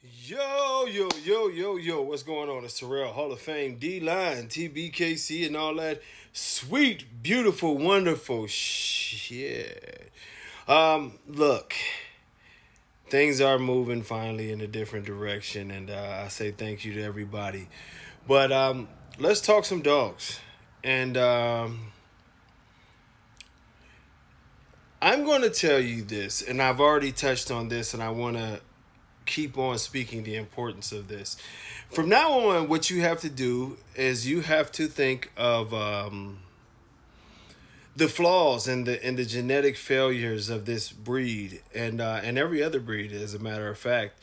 Yo, yo, yo, yo, yo, what's going on? It's Terrell, Hall of Fame, D-Line, tbkc, and all that sweet, beautiful, wonderful shit. Look, things are moving finally in a different direction, and I say thank you to everybody. But let's talk some dogs. And I'm going to tell you this, and I've already touched on this, and I want to keep on speaking the importance of this. From now on, what you have to do is you have to think of the flaws and the genetic failures of this breed and every other breed, as a matter of fact,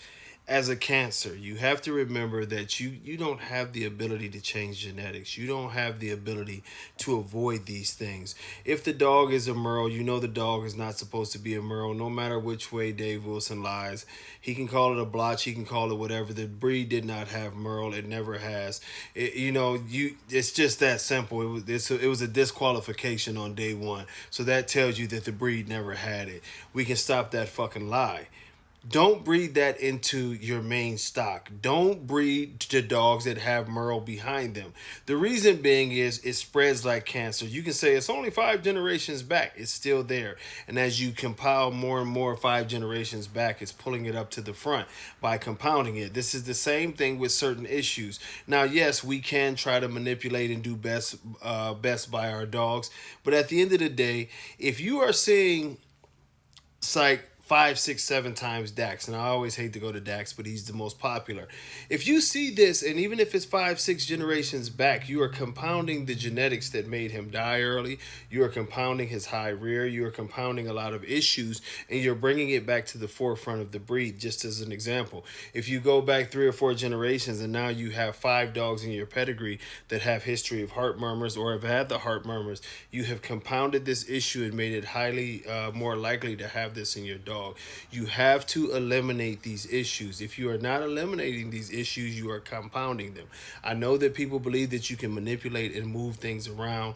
as a cancer. You have to remember that you don't have the ability to change genetics. You don't have the ability to avoid these things. If the dog is a Merle, you know the dog is not supposed to be a Merle. No matter which way Dave Wilson lies, he can call it a blotch. He can call it whatever. The breed did not have Merle. It never has. It's just that simple. It was a disqualification on day one. So that tells you that the breed never had it. We can stop that fucking lie. Don't breed that into your main stock. Don't breed the dogs that have Merle behind them. The reason being is it spreads like cancer. You can say it's only 5 generations back. It's still there. And as you compile more and more 5 generations back, it's pulling it up to the front by compounding it. This is the same thing with certain issues. Now, yes, we can try to manipulate and do best by our dogs. But at the end of the day, if you are seeing psych 5, 6, 7 times Dax, and I always hate to go to Dax, but he's the most popular. If you see this, and even if it's 5, 6 generations back, you are compounding the genetics that made him die early. You are compounding his high rear. You are compounding a lot of issues, and you're bringing it back to the forefront of the breed. Just as an example, if you go back 3 or 4 generations, and now you have 5 dogs in your pedigree that have history of heart murmurs or have had the heart murmurs, you have compounded this issue and made it highly more likely to have this in your dog. You have to eliminate these issues. If you are not eliminating these issues, you are compounding them. I know that people believe that you can manipulate and move things around.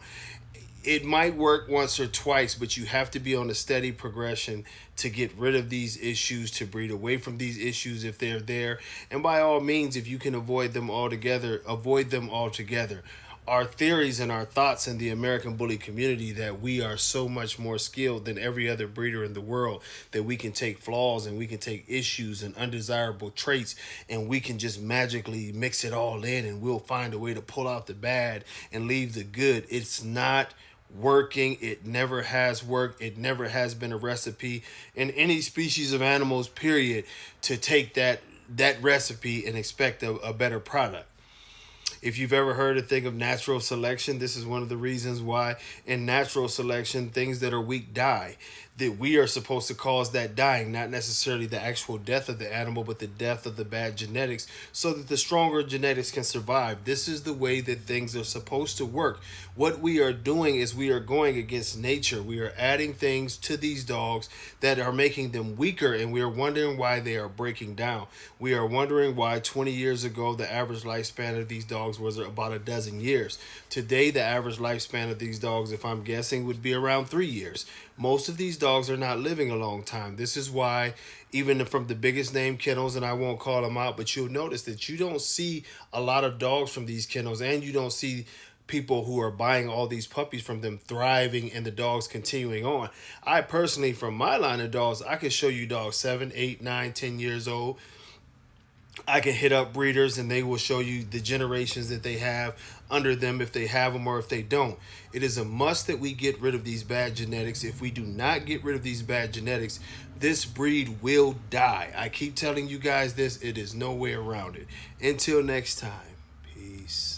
It might work once or twice, but you have to be on a steady progression to get rid of these issues, to breed away from these issues if they're there. And by all means, if you can avoid them altogether, avoid them altogether. Our theories and our thoughts in the American bully community that we are so much more skilled than every other breeder in the world, that we can take flaws and we can take issues and undesirable traits and we can just magically mix it all in and we'll find a way to pull out the bad and leave the good. It's not working. It never has worked. It never has been a recipe in any species of animals, period, to take that recipe and expect a better product. If you've ever heard a thing of natural selection, this is one of the reasons why in natural selection, things that are weak die. That we are supposed to cause that dying, not necessarily the actual death of the animal, but the death of the bad genetics, so that the stronger genetics can survive. This is the way that things are supposed to work. What we are doing is we are going against nature. We are adding things to these dogs that are making them weaker, and we are wondering why they are breaking down. We are wondering why 20 years ago the average lifespan of these dogs was about a dozen years. Today, the average lifespan of these dogs, if I'm guessing, would be around 3 years. Most of these dogs are not living a long time. This is why, even from the biggest name kennels, and I won't call them out, but you'll notice that you don't see a lot of dogs from these kennels, and you don't see people who are buying all these puppies from them thriving and the dogs continuing on. I personally, from my line of dogs, I can show you dogs 7, 8, 9, 10 years old. I can hit up breeders and they will show you the generations that they have under them, if they have them or if they don't. It is a must that we get rid of these bad genetics. If we do not get rid of these bad genetics, this breed will die. I keep telling you guys this. It is no way around it. Until next time, peace.